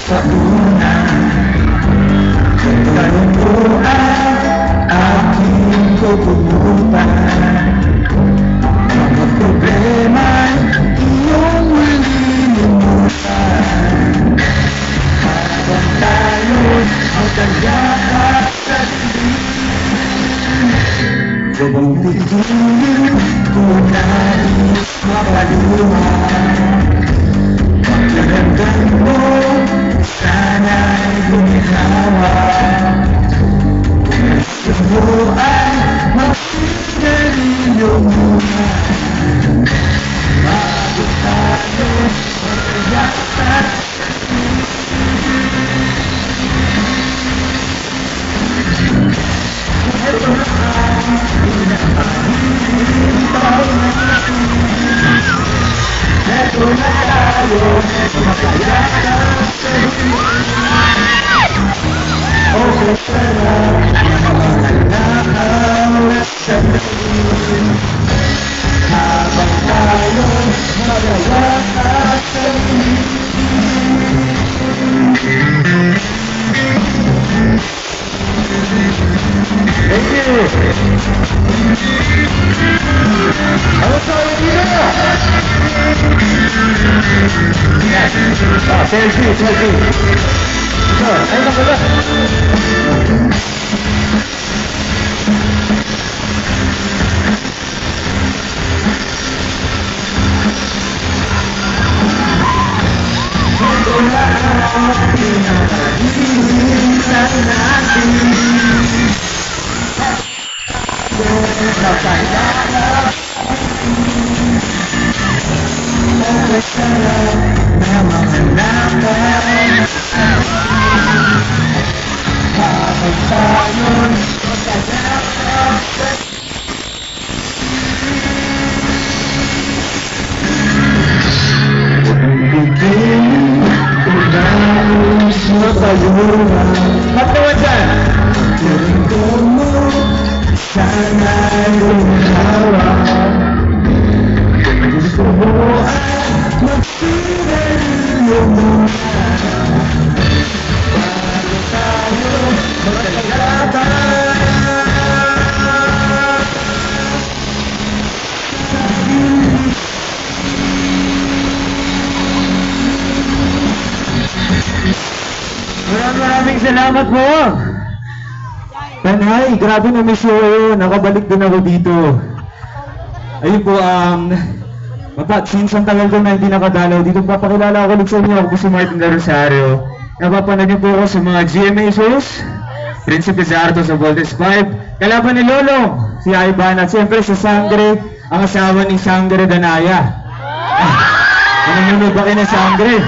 Sa una, ganun po ang aking kukupan. Mga problema'y iyong malilimutan. Habang tayo'y magkagapa sa dilim, subong pigilin ko nais mapaluhan. Magkagandan mo, sana'y guminawa. Gusto mo ay magsigarilyo muna bago tayo magkayakap. Ito na ang pinakahihintay natin. Ito na tayo magkayakap sa okay sarap makalakaw sa dalim. Habang tayo magkayakap sa dalim. Thank you! Ano tayo dito? Selfie, selfie. Ito, ayun na pala. Ito na ang pinakahihintay natin. Okay sarap na mga lakay. Habang tayo'y magkayakap sa bigyan ko nais mapayungan. Patawa dyan! Tingko mo, sana'y lumawa. Gusto mo ay magsigarilyo muna bago tayo magkayakap. Maraming salamat po. Tanay, grabe na miss ko. Nakabalik din ako dito. Ayun po, since ang tagal ko na hindi nakadalaw dito, papakilala ako ulit sa inyo. Ako po si Martin de Rosario. Napapanood niyo po ako sa mga GMA shows. Prinsipe Zarto sa Voltes 5. Kalaban ni Lolo, si Ivan. At siyempre si Sangre, ang asawa ni Sangre Danaya. Nanonood ba kayo ng Sangre?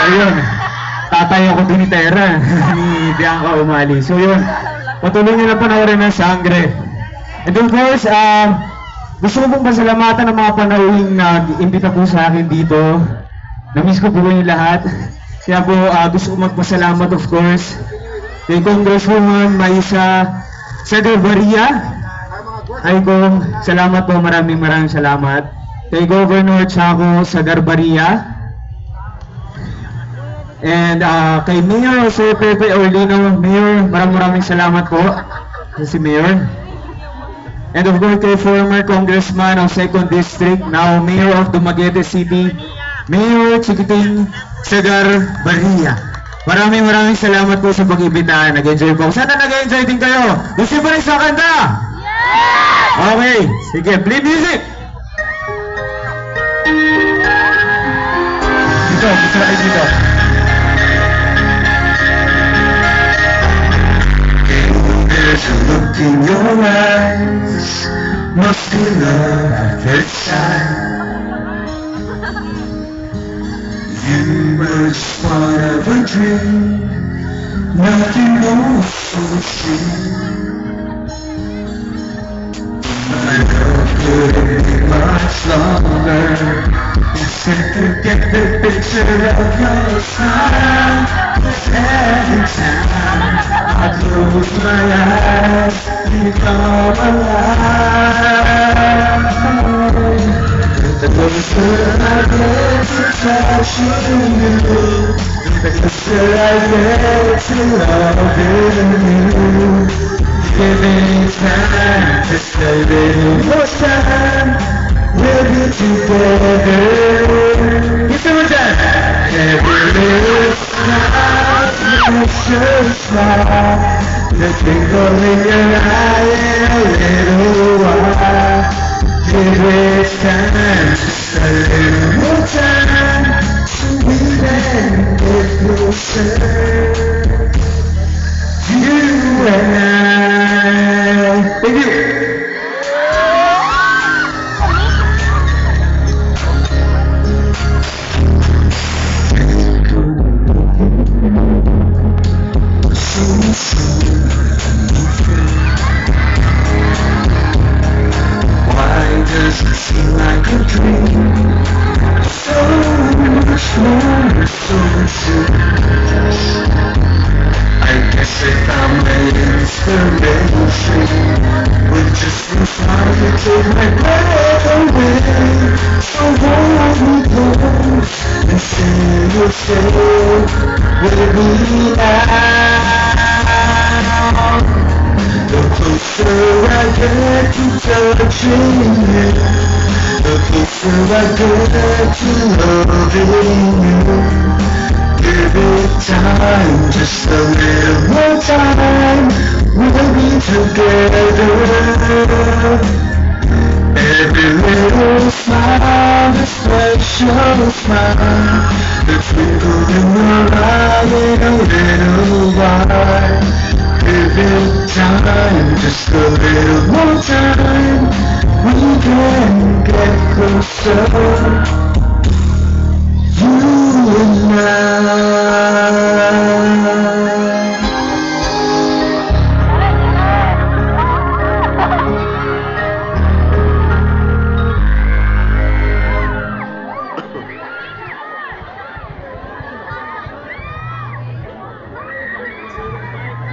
Ayun. Tatay ako din ni Tera, ni Bianca Umali. So yun, patuloy nyo na panoorin ng Sangre. And of course, gusto ko pong pasalamatan ng mga panauhing nag-imbita po sa akin dito. Na-miss ko po yung lahat. Kaya po gusto ko magpasalamat of course kay Congresswoman Maisa Segarbaria. Ay kong salamat po, maraming salamat. Kay Governor Chaco Segarbaria. And kay Mayor Jose Pepe Orlino. Mayor, maraming salamat po. Si Mayor. And of course kay former Congressman of 2nd District, now Mayor of Dumaguete City, Mayor Chiquiting Segarbaria. Maraming salamat po sa pag-ibita. Nag-enjoy po. Sana nag-enjoy din kayo. Gusto ba rin sa kanta? Yeah! Okay. Sige, play music! Dito, gusto natin dito. There's a look in your eyes, must be love at first sight. You were just part of a dream, nothing more so sweet. My love could much longer. Listen to get the picture of your smile. 'Cause every time I close my eyes, you come alive. The closer I get to touching you, the closer I get to loving you. Give me time, just a little more time. We'll be together. Give me time. Every little smile makes you smile. The twinkle in your eye in a little while. Give it time, just a little more time, so we can get closer. You and I. Thank you. Why does it seem like a dream? So much more, so soon. I guess I found my inspiration with just one smile you take my breath away. So hold me close and say you'll stay with me now. The closer I get to touching you, the closer I get to loving you. Give it time, just a little more time. We'll be together. Every little smile, a special smile. The twinkle in your eye in a little while. Give it time, just a little more time. We can get closer. You and I.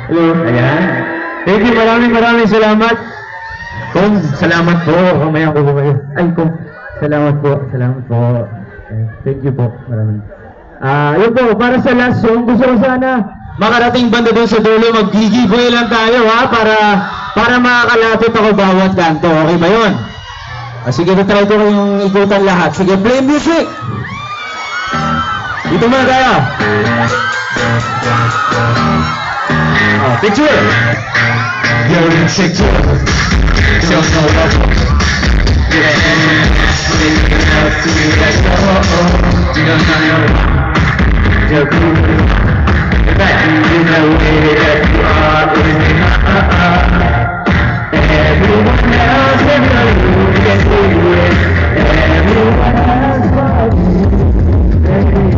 Hello, ayan. Thank you, maraming salamat. Kung, salamat po. Kamaya ko kayo. Ay, kung, salamat po. Thank you po. Maraming. Yun po, para sa last song, gusto ko sana makarating banda doon sa dulo, mag-giveaway lang tayo ha, para makakalapit ako bawat kanto. Okay ba yun? Sige, try ko kayong ikutan lahat. Sige, play music! Dito muna tayo. Picture! You're in picture. Show no love. You're cool. That you know that you are everyone else will know you can do it. Everyone else but you. Thank you.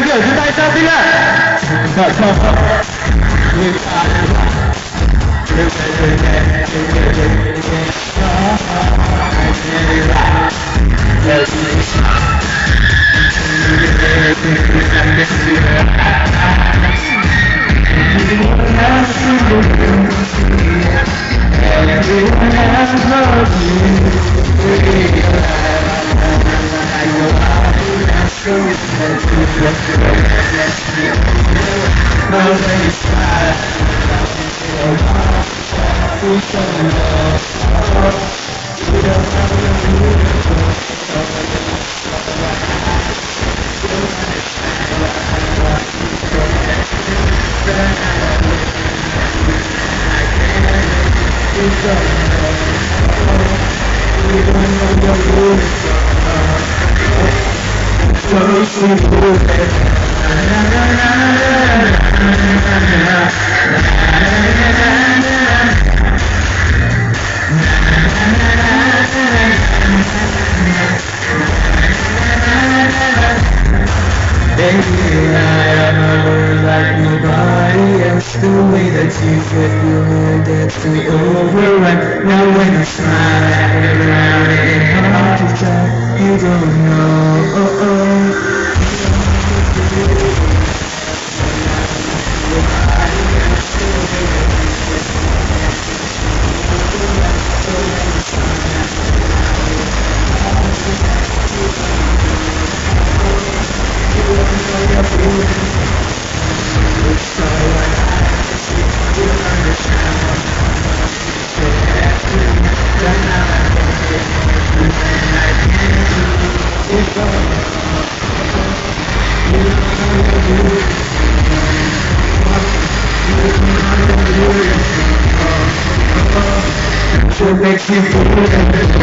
Doon tayo sa pila. Baby, I know like nobody else. The way that you fit your gets me overrun. Now when you smile around it hard to tell. You don't know. What makes you feel